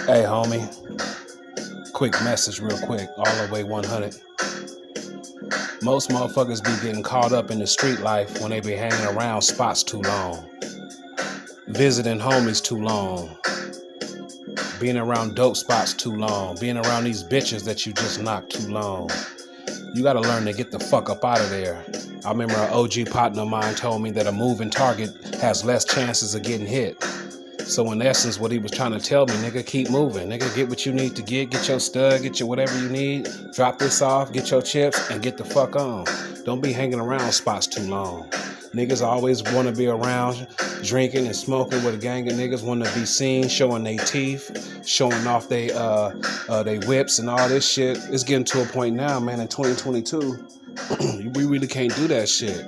Hey, homie, quick message real quick, all the way 100. Most motherfuckers be getting caught up in the street life when they be hanging around spots too long, visiting homies too long, being around dope spots too long, being around these bitches that you just knocked too long. You gotta learn to get the fuck up out of there. I remember an OG partner of mine told me that a moving target has less chances of getting hit. So in essence, what he was trying to tell me, nigga, keep moving. Nigga, get what you need to get your stud, get your whatever you need, drop this off, get your chips, and get the fuck on. Don't be hanging around spots too long. Niggas always want to be around drinking and smoking with a gang of niggas, want to be seen showing their teeth, showing off they whips and all this shit. It's getting to a point now, man, in 2022, we really can't do that shit.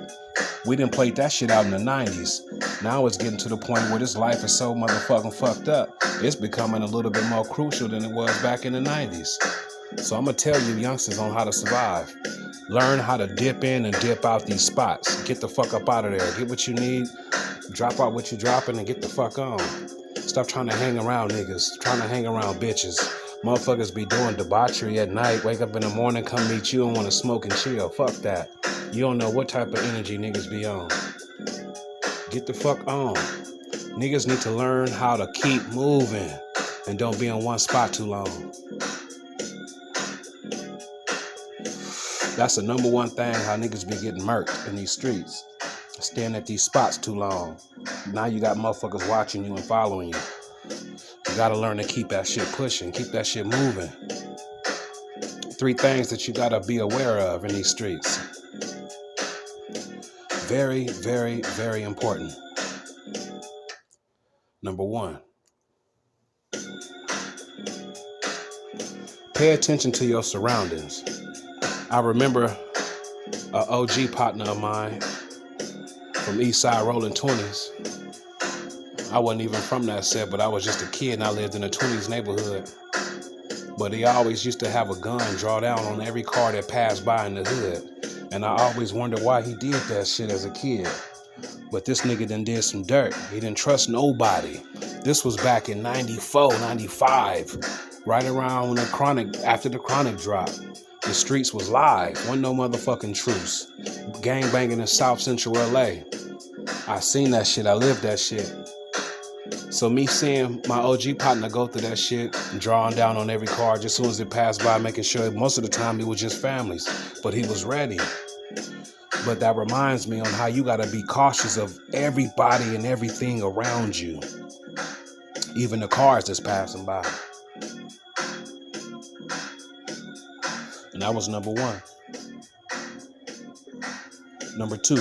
We didn't play that shit out in the 90s. Now it's getting to the point where this life is so motherfucking fucked up. It's becoming a little bit more crucial than it was back in the 90s. So I'm going to tell you youngsters on how to survive. Learn how to dip in and dip out these spots. Get the fuck up out of there. Get what you need. Drop out what you're dropping and get the fuck on. Stop trying to hang around niggas. Trying to hang around bitches. Motherfuckers be doing debauchery at night. Wake up in the morning, come meet you and want to smoke and chill. Fuck that. You don't know what type of energy niggas be on. Get the fuck on. Niggas need to learn how to keep moving and don't be in one spot too long. That's the number one thing how niggas be getting murked in these streets. Staying at these spots too long. Now you got motherfuckers watching you and following you. You gotta learn to keep that shit pushing, keep that shit moving. 3 things that you gotta be aware of in these streets. Very, very, very important. Number 1, pay attention to your surroundings. I remember an OG partner of mine from Eastside Rolling 20s. I wasn't even from that set, but I was just a kid and I lived in a 20s neighborhood. But he always used to have a gun draw down on every car that passed by in the hood. And I always wondered why he did that shit as a kid. But this nigga done did some dirt. He didn't trust nobody. This was back in 94, 95, right around when after the Chronic dropped. The streets was live, wasn't no motherfucking truce. Gang banging in South Central LA. I seen that shit, I lived that shit. So me seeing my OG partner go through that shit and drawing down on every car just as soon as it passed by, making sure most of the time it was just families, but he was ready. But that reminds me on how you gotta be cautious of everybody and everything around you, even the cars that's passing by. And that was number 1. Number 2,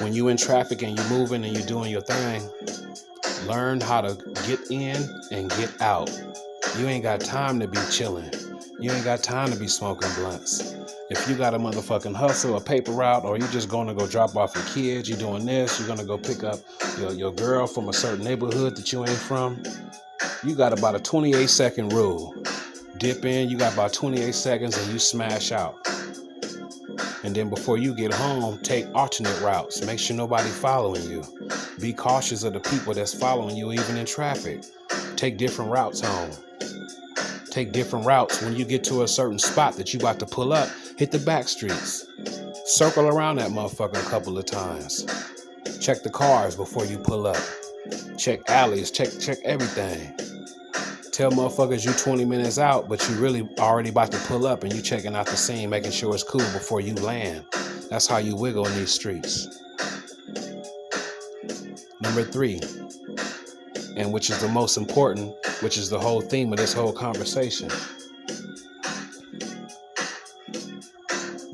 when you in traffic and you moving and you doing your thing, learn how to get in and get out. You ain't got time to be chilling. You ain't got time to be smoking blunts. If you got a motherfucking hustle, a paper route, or you just gonna go drop off your kids, you doing this, you're gonna go pick up your girl from a certain neighborhood that you ain't from, you got about a 28-second rule. Dip in, you got about 28 seconds and you smash out. And then before you get home, take alternate routes. Make sure nobody following you. Be cautious of the people that's following you even in traffic. Take different routes home. Take different routes. When you get to a certain spot that you about to pull up, hit the back streets. Circle around that motherfucker a couple of times. Check the cars before you pull up. Check alleys, check everything. Tell motherfuckers you 20 minutes out, but you really already about to pull up and you checking out the scene, making sure it's cool before you land. That's how you wiggle in these streets. Number 3, and which is the most important, which is the whole theme of this whole conversation.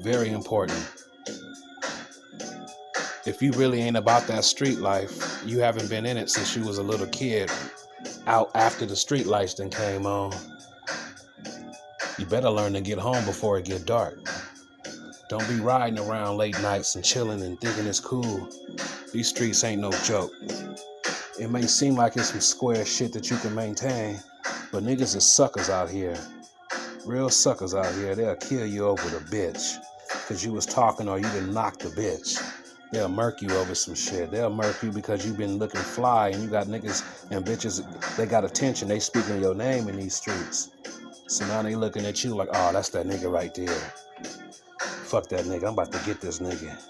Very important. If you really ain't about that street life, you haven't been in it since you was a little kid, out after the street lights then came on, you better learn to get home before it get dark. Don't be riding around late nights and chilling and thinking it's cool. These streets ain't no joke. It may seem like it's some square shit that you can maintain, but niggas is suckers out here. Real suckers out here. They'll kill you over the bitch because you was talking or you done knocked the bitch. They'll murk you over some shit. They'll murk you because you've been looking fly and you got niggas and bitches, they got attention. They speaking your name in these streets. So now they looking at you like, oh, that's that nigga right there. Fuck that nigga. I'm about to get this nigga.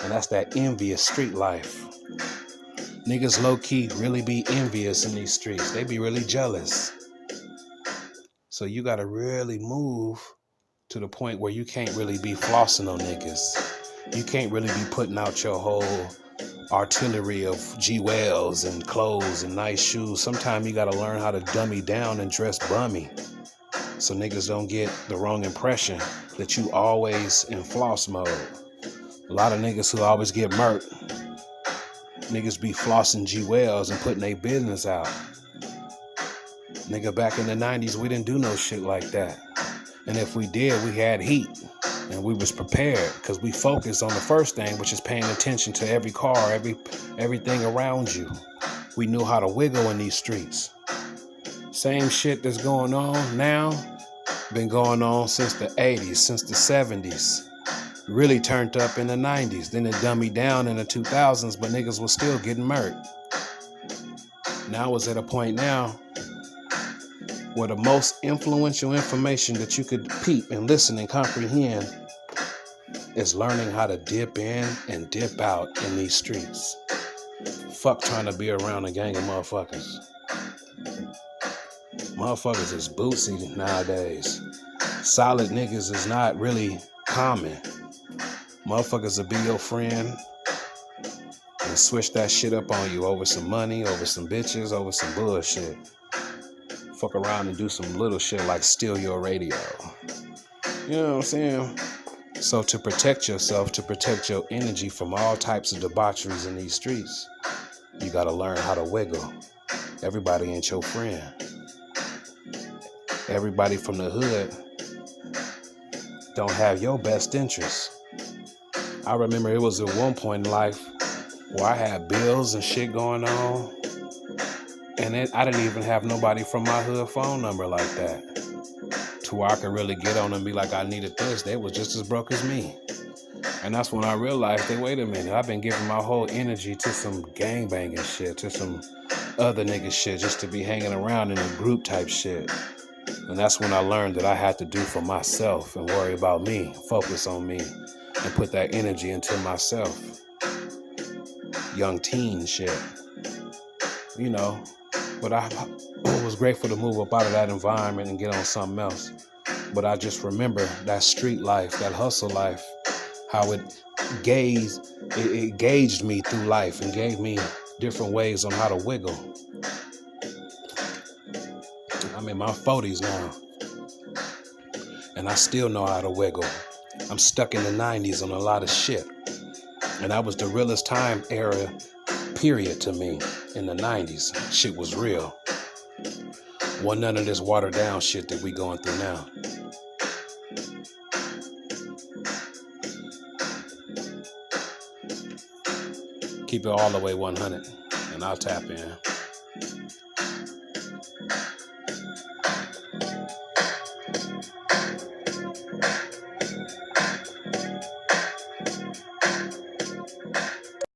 And that's that envious street life. Niggas low-key really be envious in these streets. They be really jealous. So you gotta really move to the point where you can't really be flossing on niggas. You can't really be putting out your whole artillery of G-Wells and clothes and nice shoes. Sometimes you gotta learn how to dummy down and dress bummy. So niggas don't get the wrong impression that you always in floss mode. A lot of niggas who always get murked, niggas be flossing G-Wells and putting their business out. Nigga, back in the 90s, we didn't do no shit like that. And if we did, we had heat. And we was prepared because we focused on the first thing, which is paying attention to every car, everything around you. We knew how to wiggle in these streets. Same shit that's going on now, been going on since the 80s, since the 70s. Really turned up in the 90s. Then it dummied down in the 2000s, but niggas was still getting murked. Now it's at a point now where the most influential information that you could peep and listen and comprehend is learning how to dip in and dip out in these streets. Fuck trying to be around a gang of motherfuckers. Motherfuckers is bootsy nowadays. Solid niggas is not really common. Motherfuckers will be your friend and switch that shit up on you over some money, over some bitches, over some bullshit. Fuck around and do some little shit like steal your radio. You know what I'm saying? So to protect yourself, to protect your energy from all types of debaucheries in these streets, you gotta learn how to wiggle. Everybody ain't your friend. Everybody from the hood don't have your best interests. I remember it was at one point in life where I had bills and shit going on, and I didn't even have nobody from my hood phone number like that to where I could really get on and be like, I needed this. They was just as broke as me. And that's when I realized that, wait a minute, I've been giving my whole energy to some gangbanging shit, to some other nigga shit, just to be hanging around in a group type shit. And that's when I learned that I had to do for myself and worry about me, focus on me, and put that energy into myself. Young teen shit. You know, but I was grateful to move up out of that environment and get on something else. But I just remember that street life, that hustle life, how it gauged me through life and gave me different ways on how to wiggle. I'm in my 40s now, and I still know how to wiggle. I'm stuck in the 90s on a lot of shit. And that was the realest time era, period, to me, in the 90s. Shit was real. Wasn't none of this watered down shit that we going through now. Keep it all the way 100, and I'll tap in.